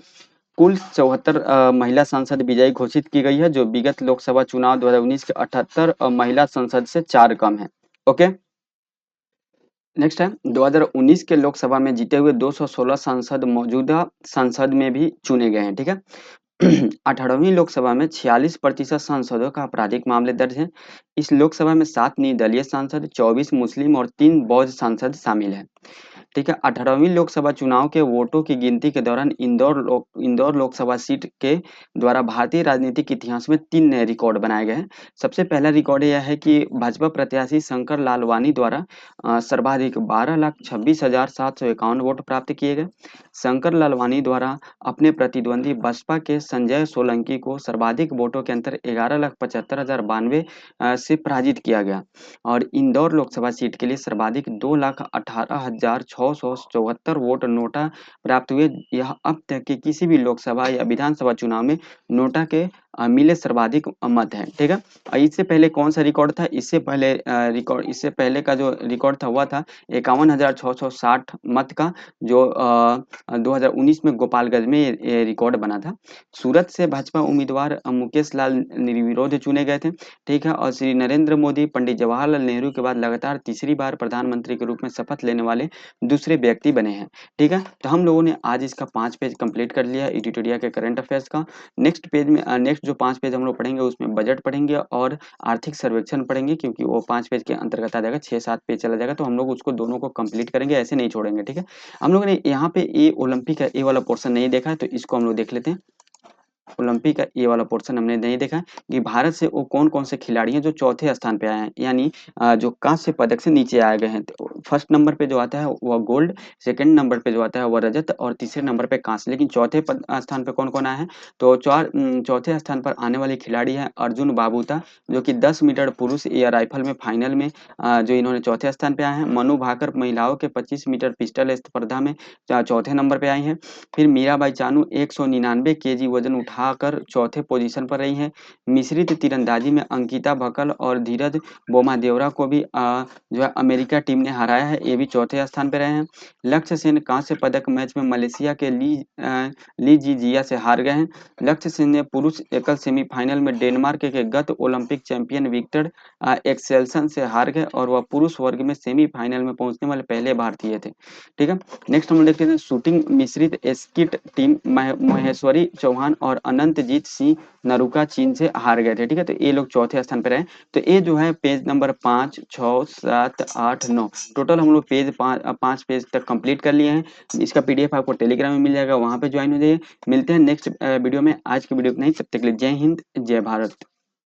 कुल 74 महिला सांसद विजयी घोषित की गई है, जो विगत लोकसभा चुनाव 2019 के 78 महिला संसद से 4 कम है। ओके, नेक्स्ट है 2019 के लोकसभा में जीते हुए 216 सांसद मौजूदा संसद में भी चुने गए हैं। ठीक है, 18वीं लोकसभा में 46% सांसदों का आपराधिक मामले दर्ज हैं। इस लोकसभा में 7 निर्दलीय सांसद, 24 मुस्लिम और 3 बौद्ध सांसद शामिल हैं। ठीक है, 18वीं लोकसभा चुनाव के वोटों की गिनती के दौरान इंदौर लोकसभा सीट के द्वारा भारतीय राजनीतिक इतिहास में 3 नए रिकॉर्ड बनाए गए हैं। सबसे पहला रिकॉर्ड यह है कि भाजपा प्रत्याशी शंकर लालवानी द्वारा सर्वाधिक 12,26,751 वोट प्राप्त किए गए। शंकर लालवानी द्वारा अपने प्रतिद्वंदी बसपा के संजय सोलंकी को सर्वाधिक वोटों के अंतर 11,75,092 से पराजित किया गया और इंदौर लोकसभा सीट के लिए सर्वाधिक 2,18,674 वोट नोटा प्राप्त हुए। यह अब तक के किसी भी लोकसभा या विधानसभा चुनाव में नोटा के मिले सर्वाधिक मत है। ठीक है, और इससे पहले कौन सा रिकॉर्ड था, इससे पहले का जो रिकॉर्ड था वह था 51,660 मत का, जो 2019 में गोपालगंज में ये रिकॉर्ड बना था। सूरत से भाजपा उम्मीदवार मुकेश लाल निर्विरोध चुने गए थे। ठीक है, और श्री नरेंद्र मोदी पंडित जवाहरलाल नेहरू के बाद लगातार तीसरी बार प्रधानमंत्री के रूप में शपथ लेने वाले दूसरे व्यक्ति बने हैं। ठीक है, तो हम लोगों ने आज इसका 5 पेज कंप्लीट कर लिया एडिटोरिया के करंट अफेयर्स का। नेक्स्ट नेक्स्ट जो 5 पेज हम लोग पढ़ेंगे उसमें बजट पढ़ेंगे और आर्थिक सर्वेक्षण पढ़ेंगे, क्योंकि वो 5 पेज के अंतर्गत आ जाएगा, 6-7 पेज चला जाएगा, तो हम लोग उसको दोनों को कंप्लीट करेंगे, ऐसे नहीं छोड़ेंगे, ठीक है। हम लोगों ने यहाँ पे ए ओलंपिक का ए वाला पोर्शन नहीं देखा है, तो इसको हम लोग देख लेते हैं। ओलंपिक का ये वाला पोर्शन हमने नहीं देखा है कि भारत से वो कौन-कौन से खिलाड़ी हैं जो चौथे स्थान पे आए हैं, यानी जो कांस्य पदक से नीचे आ गए हैं। तो फर्स्ट नंबर पे जो आता है वह गोल्ड, सेकंड नंबर पे जो आता है वह रजत और तीसरे नंबर पे कांस्य। लेकिन चौथे स्थान पे कौन-कौन आए हैं? तो चौथे स्थान पर आने वाले खिलाड़ी हैं अर्जुन बाबूता, जो कि 10 मीटर पुरुष एयर राइफल में फाइनल में जो इन्होंने चौथे स्थान पे आए हैं। मनु भाकर महिलाओं के 25 मीटर पिस्टल स्पर्धा में चौथे नंबर पे आई हैं। फिर मीराबाई चानू 199 केजी वजन उठाकर चौथे पोजीशन पर रही हैं। मिश्रित तीरंदाजी में अंकिता भकल और धीरज बोमादेवरा को भी जो है अमेरिका टीम ने हराया है, ये भी चौथे स्थान पर रहे हैं। लक्ष्य सेन कांस्य पदक मैच में मलेशिया के ली जीजिया से हार गए हैं। लक्ष्य सेन ने पुरुष एकल सेमीफाइनल में डेनमार्क के गत ओलंपिक चैंपियन विक्टर एक्सेल्सन से हार गए और वह पुरुष वर्ग में सेमीफाइनल में पहुंचने वाले पहले भारतीय थे, ठीक है। नेक्स्ट हम देखते हैं शूटिंग मिश्रित स्किट टीम महेश्वरी चौहान और अनंतजीत सिंह नरुका चीन से हार गए थे, ठीक है। तो ये लोग चौथे स्थान पर रहे। तो ये जो है पेज नंबर 5, 6, 7, 8, 9 टोटल हम लोग पेज 5 पेज तक कंप्लीट कर लिए हैं। इसका पीडीएफ आपको टेलीग्राम में मिल जाएगा, वहां पे ज्वाइन हो जाइए। मिलते हैं नेक्स्ट वीडियो में। आज की वीडियो को नहीं, तब तक के लिए जय हिंद, जय भारत।